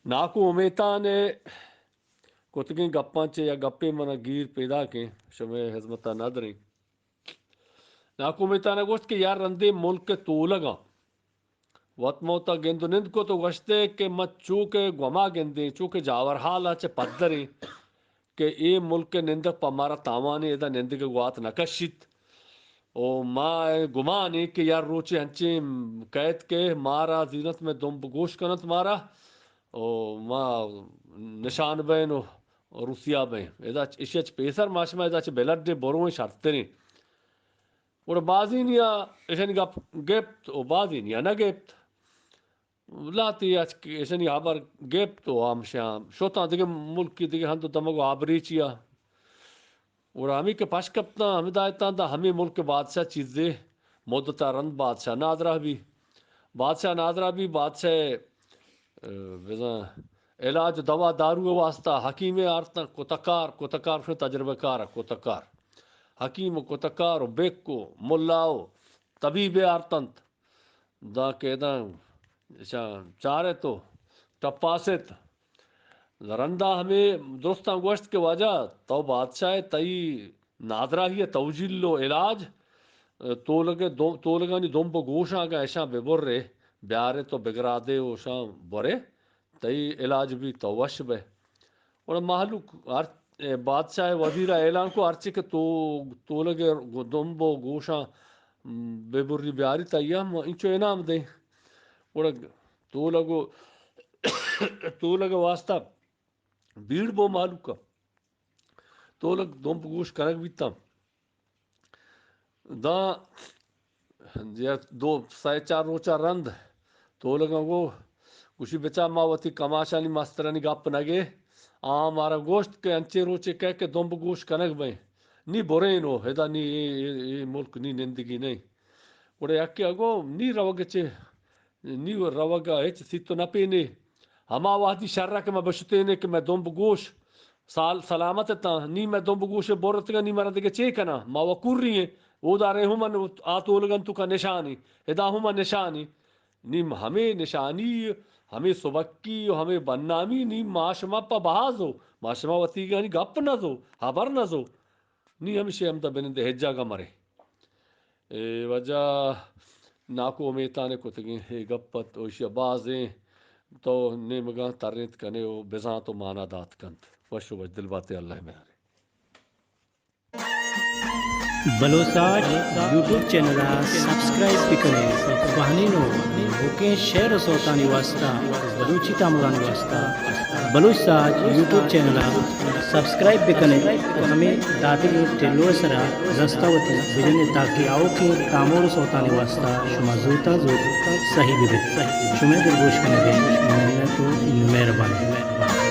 ناکو امیتانے کتگیں گپاں چے یا گپے منا گیر پیدا کے شمع حزمتہ نادریں ناکو امیتانے گوشت کہ یار رندے ملک کے تو لگا وط موتا گندو نند کو تو گشتے کہ مت چوکے گوما گندے چوکے جاور حالا چے پدریں کہ اے ملک کے نند پا مارا تاوانے ادا نند کے گوات نکشت او ما گمانے کہ یار روچے ہنچے قید کے مارا زینت میں دم گوش کنت مارا او ما نشان بین و روسیا بین ادا اشیچ پیسر ماشما ادا چے بلد دے برویں شرطریں اور بازی نیا اشن گپ گپت او بازی نیا نہ گپت لاتی اشنی آبر گپت او آم شام شوتا دیگه ملک کی دیگه ہم تو دمگو آبری چیا اور ہمیں کے پاش کپتا ہمیں دایتان دا ہمیں ملک کے بادشاہ چیزیں مدتا رند بادشاہ نادرہ بھی بادشاہ علاج دوا دارو واسطہ حکیم آرتا کتکار سے تجربہ کار کتکار حکیم کتکار و بیکو ملاو طبیب آرتنت دا کہ دا چارے تو ٹپاست رندہ ہمیں درستان گوشت کے وجہ تو بادشاہ تئی نادرہ ہی توجیلو علاج تو لگانی دوم پو گوشاں کا ایشاں بے بر رہے بیارے تو بگرادے اوشاں برے تئی علاج بھی تو وش بے اور محلوک بادشاہ وزیرہ اعلان کو ارچے کہ تو لگے دوم پو گوشاں بے بری بیاری تیام انچو انعام دیں اور تو لگو واسطہ بیڑ بو مالو کا تو لگ دوم پو گوش کنک بیتا دا دو سائے چار روچا رند تو لگا وہ کچھ بچا ماوتی کماشانی ماسترانی گپ نگے مارا گوشت کے انچے روچے کہہ کے دوم پو گوش کنک بیں نی برینو ہدا نی ملک نی نندگی نہیں وڑے اکی اگو نی روگ چے نی روگا ہچ سیتو نہ پینے ہما وحدی شرہ کہ میں بشتینے کہ میں دوم پو گوش سلامت تا نی میں دوم پو گوش بورتگا نی مرا دیگے چے کنا ما وکور رہی ہیں او دارے ہمن آتو لگن تو کا نشانی ادا ہمن نشانی نیم ہمیں نشانی ہمیں سبکی ہمیں بنامی نیم معاشمہ پا بہاز ہو معاشمہ وطی گانی گپ نہ دو حبر نہ دو نی ہمیشہ ہم تا بنندے حجا کا مرے وجہ ناکو امیتانے کو تگیں گپت اوشی بازیں تو نیمگاں ترنت کنے او بزاں تو مانا دات کنت وشو وج دل باتے اللہ میں بلوساج یوٹیوب چینل سبسکرائب بھی کریں بہانی نو بھوکیں شہر سوتانی واسطہ بلوچی تامرانی واسطہ بلوچ ساج یوٹیوب چینل سبسکرائب بھی کریں ہمیں دادی ٹیلو سرا رستاوتی بجنے تاکہ آؤ کے تامور سوتانی واسطہ شما زوتا صحیح بھی شما دل گوش کرنے دیں تو مہربانی